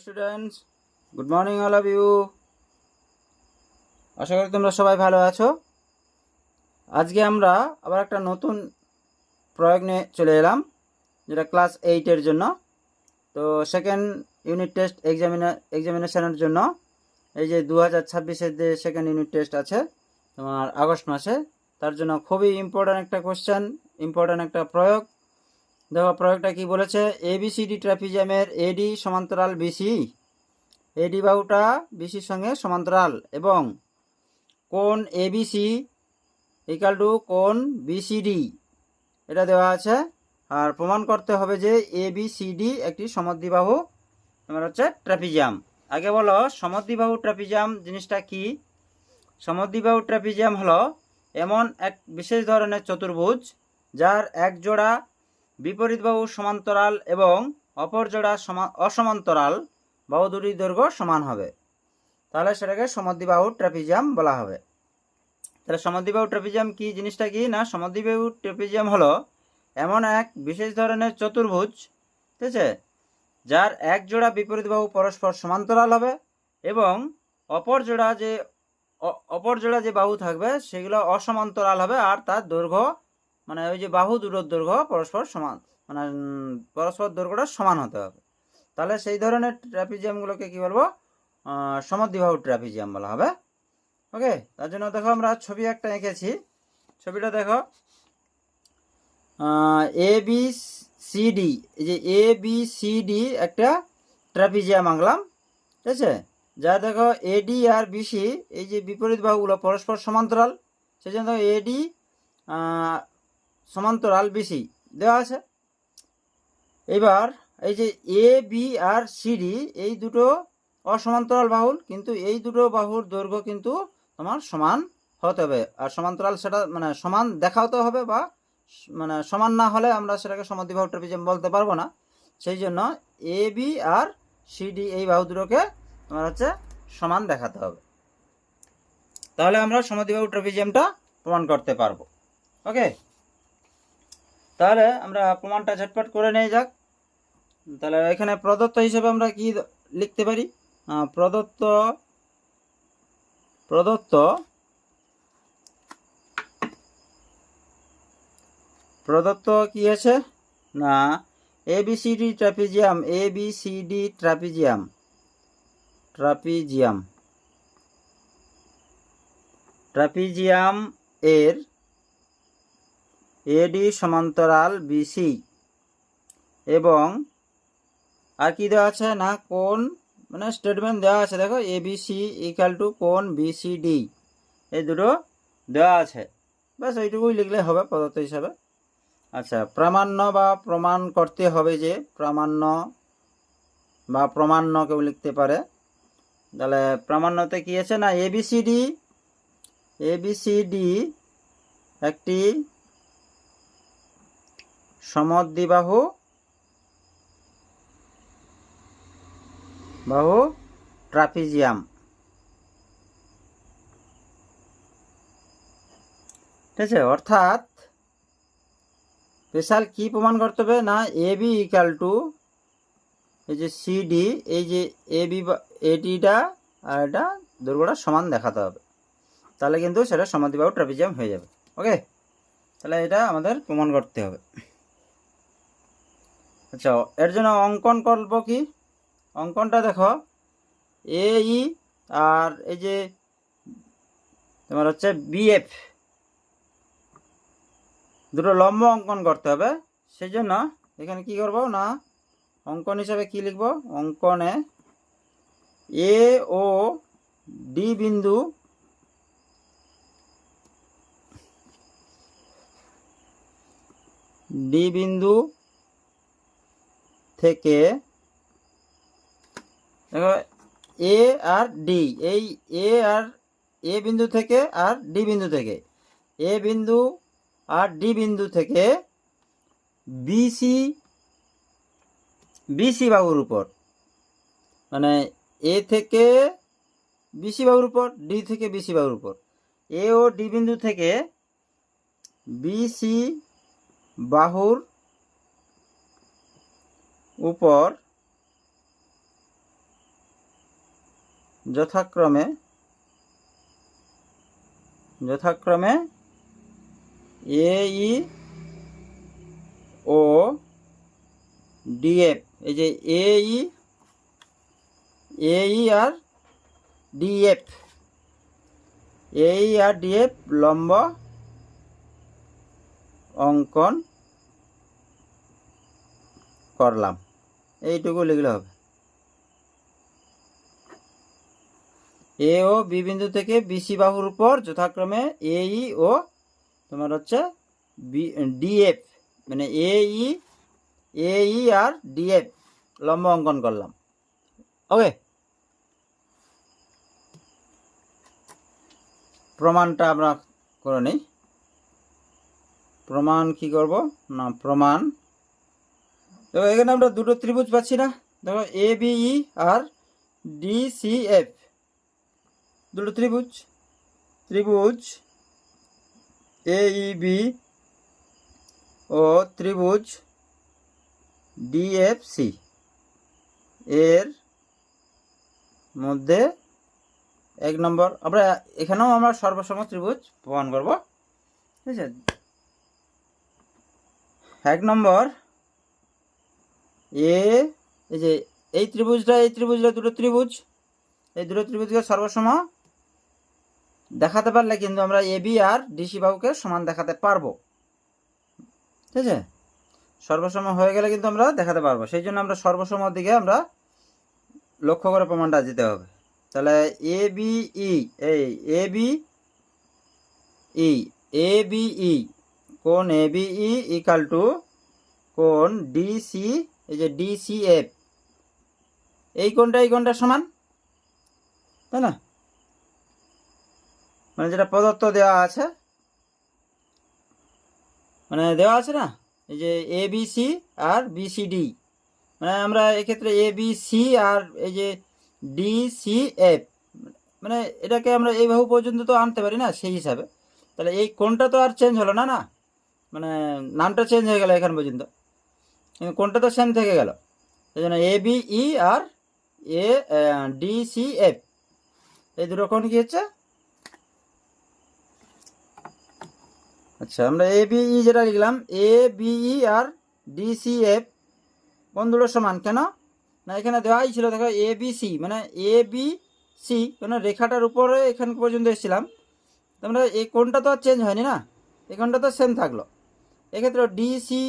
Students, good morning all of you. আশা করি তোমরা সবাই ভালো আছো। আজকে আমরা আবার একটা নতুন প্রয়োগ নিয়ে চলে এলাম, যেটা ক্লাস 8-এর জন্য। তো সেকেন্ড ইউনিট টেস্ট এক্সামিনেশনের জন্য এই যে 2026-এর যে সেকেন্ড ইউনিট টেস্ট আছে তোমার আগস্ট মাসে, তার জন্য খুবই ইম্পর্ট্যান্ট একটা কোশ্চেন, ইম্পর্ট্যান্ট একটা প্রয়োগ। দেখো প্রয়োগটা কি বলেছে। এবিসিডি ট্রাপিজিয়ামের এডি সমান্তরাল বিসি, এডি বাহুটা বিসির সঙ্গে সমান্তরাল এবং কোণ এবিসি ইকাল টু কোণ বিসিডি এটা দেওয়া আছে। আর প্রমাণ করতে হবে যে এবিসিডি একটি সমদ্বিবাহু তোমার হচ্ছে ট্রাপিজিয়াম। আগে বলো সমদ্বিবাহু ট্রাপিজিয়াম জিনিসটা কি। সমদ্বিবাহু ট্রাপিজিয়াম হলো এমন এক বিশেষ ধরনের চতুর্ভুজ যার এক জোড়া বিপরীত বাহু সমান্তরাল এবং অপর জোড়া অসমান্তরাল বাহু দুটির দৈর্ঘ্য সমান হবে, তাহলে সেটাকে সমদ্বিবাহু ট্রাপিজিয়াম বলা হবে। তাহলে সমদ্বিবাহু ট্রাপিজিয়াম কি জিনিসটা কি না, সমদ্বিবাহু ট্রাপিজিয়াম হলো এমন এক বিশেষ ধরনের চতুর্ভুজ, ঠিক আছে, যার এক জোড়া বিপরীত বাহু পরস্পর সমান্তরাল হবে এবং অপর জোড়া যে বাহু থাকবে সেগুলো অসমান্তরাল হবে, আর তার দৈর্ঘ্য মানে ওই যে বাহু দুটোর দৈর্ঘ্য পরস্পর সমান, মানে পরস্পর দৈর্ঘ্যটা সমান হতে হবে। তাহলে সেই ধরনের ট্রাপিজিয়ামগুলোকে কি বলবো, সমদ্বিবাহু ট্রাপিজিয়াম বলা হবে। ওকে, তার জন্য দেখো আমরা ছবি একটা এঁকেছি। ছবিটা দেখো, এ বি সি ডি, এই যে এ বি সি ডি একটা ট্রাপিজিয়াম আঁকলাম, ঠিক আছে। যা দেখো এডি আর বিসি এই যে বিপরীত বাহুগুলো পরস্পর সমান্তরাল, সেই জন্য এডি সমান্তরাল বিসি দেওয়া আছে। এবার এই যে এ বি আর সিডি এই দুটো অসমান্তরাল বাহুল, কিন্তু এই দুটো বাহুর দৈর্ঘ্য কিন্তু তোমার সমান হতে হবে। আর সমান্তরাল সেটা মানে সমান দেখাতে হবে, বা মানে সমান না হলে আমরা সেটাকে সমদ্বিবাহু ট্রাপিজিয়াম বলতে পারবো না। সেই জন্য এ বি আর সিডি এই বাহু দুটোকে তোমার হচ্ছে সমান দেখাতে হবে, তাহলে আমরা সমদ্বিবাহু ট্রাপিজিয়ামটা প্রমাণ করতে পারবো। ওকে, তাহলে আমরা প্রমাণটা ঝটপট করে নিয়ে যাক। তাহলে এখানে প্রদত্ত হিসেবে আমরা কি লিখতে পারি, প্রদত্ত প্রদত্ত প্রদত্ত কি আছে না, ABCD trapezium, ABCD trapezium trapezium trapezium এর এডি সমান্তরাল বিসি এবং আর কি দেওয়া আছে না, কোণ মানে স্টেটমেন্ট দেওয়া আছে। দেখো এবিসি ইকাল টু কোণ বিসিডি এই দুটো দেওয়া আছে, ব্যাস এইটুকুই লিখলে হবে প্রদত্ত হিসাবে। আচ্ছা, প্রামাণ্য বা প্রমাণ করতে হবে, যে প্রামাণ্য বা প্রমাণ্য কেউ লিখতে পারে। তাহলে প্রামাণ্যতে কি আছে না, এবিসিডি একটি সমদ্বিবাহু ট্রাপিজিয়াম, ঠিক আছে। অর্থাৎ স্পেশাল কি প্রমাণ করতে হবে না, এবি ইকাল টু এই যে সিডি, এই যে এবি এডিটা আর এটা দৈর্ঘ্যটা সমান দেখাতে হবে, তাহলে কিন্তু সেটা সমদ্বিবাহু ট্রাপিজিয়াম হয়ে যাবে। ওকে, তাহলে এটা আমাদের প্রমাণ করতে হবে। আচ্ছা, এর জন্য অঙ্কন করব কি, অঙ্কনটা দেখো এই আর এই যে তোমার হচ্ছে বিএফ দুটো লম্ব অঙ্কন করতে হবে। সেই জন্য এখানে কি করব না, অঙ্কন হিসাবে কি লিখব, অঙ্কনে এ ও ডি বিন্দু থেকে দেখো এ আর ডি, এই এ বিন্দু থেকে আর ডি বিন্দু থেকে, এ বিন্দু আর ডি বিন্দু থেকে বিসি বাহুর উপর, মানে এ থেকে বিসি বাহুর উপর, ডি থেকে বিসি বাহুর উপর, এ ও ডি বিন্দু থেকে বিসি বাহুর উপর যথাক্রমে এই ও ডিএফ, এই যে এই আর ডিএফ, লম্ব অঙ্কন করলাম, এইটুকু লিখলে হবে। এ ও বি বিন্দু থেকে বিসি বাহুর উপর যথাক্রমে এই ও তোমার হচ্ছে ডিএফ, মানে এই আর ডিএফ লম্ব অঙ্কন করলাম। ওকে, প্রমাণটা আমরা করে নিই। প্রমাণ কি করব না, প্রমাণ দেখো এখানে আমরা দুটো ত্রিভুজ পাচ্ছি না, দেখো A B E R D C F, দুটো ত্রিভুজ এ ই বি ও ত্রিভুজ ডিএফসি এর মধ্যে 1 নম্বর, আমরা এখানেও আমরা সর্বসম ত্রিভুজ প্রমাণ করব। ঠিক আছে, 1 নম্বর এই যে এই ত্রিভুজটা দুটো ত্রিভুজ, এই দুটো ত্রিভুজকে সর্বসম দেখাতে পারলে কিন্তু আমরা এবি আর ডিসি বাহুকে সমান দেখাতে পারবো। ঠিক আছে, সর্বসম হয়ে গেলে কিন্তু আমরা দেখাতে পারবো, সেই জন্য আমরা সর্বসমর দিকে আমরা লক্ষ্য করে প্রমাণটা দিতে হবে। তাহলে এ বি ই কোণ এ বি ই ইকাল টু কোণ ডিসি, এই যে ডিসি এফ, এই কোণটা সমান, তাই না? মানে যেটা প্রদত্ত দেওয়া আছে, মানে দেওয়া আছে না, এই যে এ বি সি আর বিসিডি, মানে আমরা এক্ষেত্রে এ বি সি আর এই যে ডি সি এফ, মানে এটাকে আমরা এই বাহু পর্যন্ত তো আনতে পারি না, সেই হিসাবে তাহলে এই কোণটা তো আর চেঞ্জ হলো না, মানে নামটা চেঞ্জ হয়ে গেল এখান পর্যন্ত, কিন্তু কোণটা তো সেম থেকে গেল। এই জন্য এ বি ই আর এ ডি সি এফ, এই দুটো কোণ কি হচ্ছে, আচ্ছা আমরা এ বি ই যেটা লিখলাম, এ বি ই আর ডি সি এফ কোণ দুটো সমান, কেন না এখানে দেওয়াই ছিল, দেখো এ বি সি, মানে এ বি সি কেন রেখাটার উপরে এখান পর্যন্ত এসেছিলাম, তোমরা এই কোণটা তো আর চেঞ্জ হয়নি না, এই কোণটা তো সেম থাকলো। এক্ষেত্রে ডি সি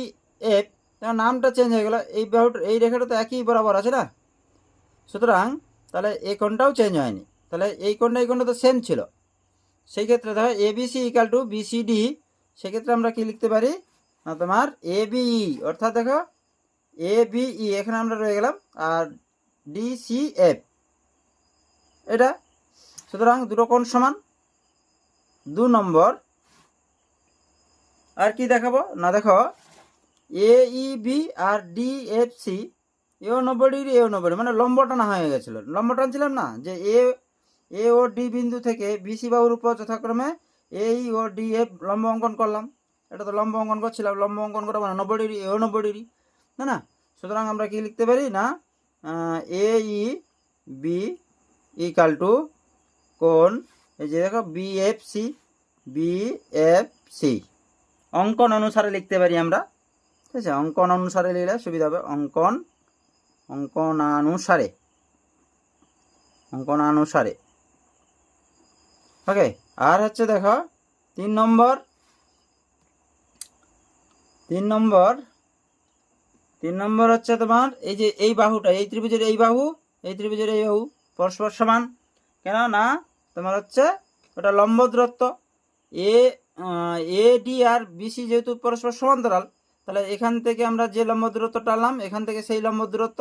এফ নামটা চেঞ্জ হয়ে গেল, এই বাহুটা এই রেখাটা তো একই বরাবর আছে না, সুতরাং তাহলে এই কোণটাও চেঞ্জ হয়নি, তাহলে এই কোণটা তো সেম ছিল। সেই ক্ষেত্রে দেখো A B C equal to BCD, সেক্ষেত্রে আমরা কি লিখতে পারি না, তোমার এ বিই, অর্থাৎ দেখো এ বিই এখানে আমরা রয়ে গেলাম, আর ডি সি এফ এটা, সুতরাং দুটো কোণ সমান। 2 নম্বর আর কি দেখাবো না, দেখো এ ই বি আর ডি এফ সি, এও 90 ডিগ্রি এও 90 ডিগ্রি, মানে লম্ব টানা হয়ে গেছিলো, লম্ব টানছিলাম না, যে এ ও ডি বিন্দু থেকে বিসি বাহুর উপর যথাক্রমে এই ও ডি এফ লম্ব অঙ্কন করলাম, এটা তো লম্ব অঙ্কন করছিলাম, লম্ব অঙ্কন করা মানে 90 ডিগ্রি এও 90 ডিগ্রি, তাই না? সুতরাং আমরা কি লিখতে পারি না, এ ই বি ইকাল টু কোণ, এই যে দেখো বিএফসি অঙ্কন অনুসারে লিখতে পারি আমরা। ঠিক আছে, অঙ্কন অনুসারে লিখলে সুবিধা হবে, অঙ্কনানুসারে। ওকে, আর হচ্ছে দেখো 3 নম্বর হচ্ছে তোমার এই যে এই বাহুটা, এই ত্রিভুজের এই বাহু পরস্পর সমান, কেন না তোমার হচ্ছে ওটা লম্ব দূরত্ব, এ ডি আর বিসি যেহেতু পরস্পর সমান্তরাল, তাহলে এখান থেকে আমরা যে লম্ব দূরত্ব টানলাম এখান থেকে সেই লম্ব দূরত্ব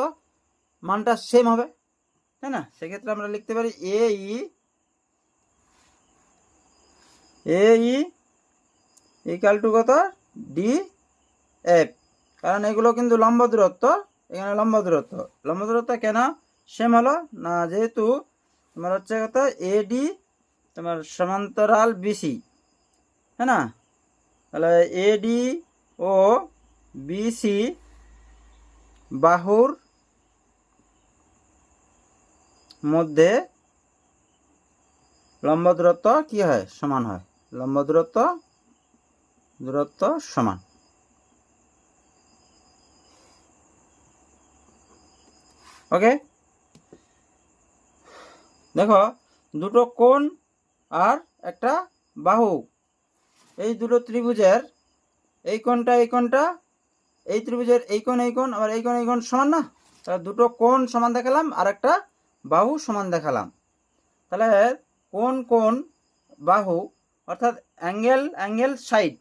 মানটা সেম হবে, তাই না? সেক্ষেত্রে আমরা লিখতে পারি এ ই ইকাল টু কত, ডি এফ, কারণ এগুলো কিন্তু লম্ব দূরত্ব, এখানে লম্ব দূরত্ব কেন সেম হলো না, যেহেতু তোমার হচ্ছে কত এডি তোমার সমান্তরাল বিসি, হ্যাঁ না, তাহলে এডি ও বিসি বাহুর মধ্যে লম্ব দূরত্ব কি হয়, সমান হয়। লম্ব দূরত্ব সমান। ওকে, দেখো দুটো কোণ আর একটা বাহু, এই দুটো ত্রিভুজের এই কোণটা এই ত্রিভুজের এই কোণ আবার এই কোণ সমান না, তাহলে দুটো কোণ সমান দেখালাম আর একটা বাহু সমান দেখালাম। তাহলে কোণ বাহু অর্থাৎ অ্যাঙ্গেল সাইড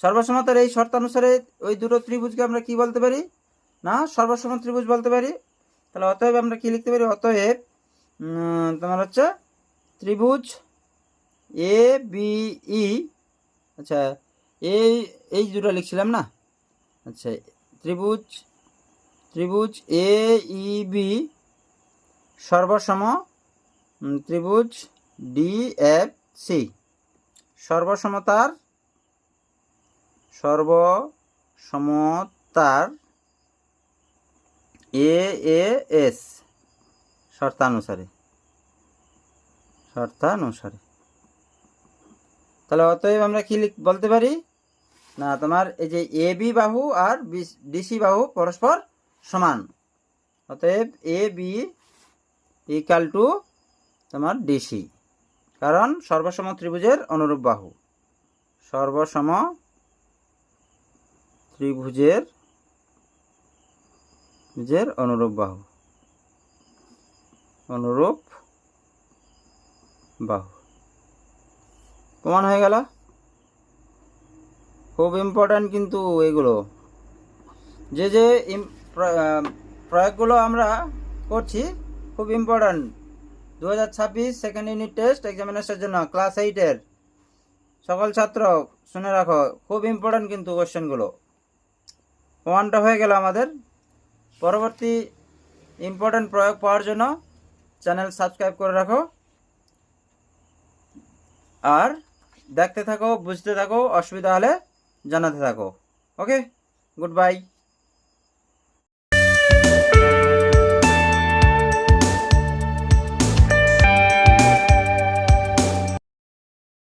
সর্বসমতার এই শর্তানুসারে ওই দুটো ত্রিভুজকে আমরা কি বলতে পারি না, সর্বসম ত্রিভুজ বলতে পারি। তাহলে অতএব আমরা কি লিখতে পারি, অতএব তোমার হচ্ছে ত্রিভুজ এ বি ই, আচ্ছা এই দুটো লিখছিলাম না, আচ্ছা ত্রিভুজ এ ই বি সর্বসম ত্রিভুজ ডি এফ সি সর্বসমতার এ এস শর্তানুসারে। তাহলে অতএব আমরা কি বলতে পারি না, তোমার এই যে এ বি বাহু আর ডিসি বাহু পরস্পর সমান। অতএব এ বি ইকাল টু তোমার ডিসি, কারণ সর্বসম ত্রিভুজের অনুরূপ বাহু। সর্বসম ত্রিভুজের অনুরূপ বাহু প্রমাণ হয়ে গেল। খুব ইম্পর্ট্যান্ট কিন্তু এগুলো, যে প্রয়োগগুলো আমরা করছি খুব ইম্পর্ট্যান্ট। 2026 সেকেন্ড ইউনিট টেস্ট এক্সামিনেশনের জন্য ক্লাস 8-এর সকল ছাত্র শুনে রাখো, খুব ইম্পর্ট্যান্ট কিন্তু কোশ্চেনগুলো। প্রমাণটা হয়ে গেল আমাদের। পরবর্তী ইম্পর্ট্যান্ট প্রয়োগ পাওয়ার জন্য চ্যানেল সাবস্ক্রাইব করে রাখো, আর দেখতে থাকো, বুঝতে থাকো, অসুবিধা হলে জানাতে থাকো। ওকে, গুড বাই।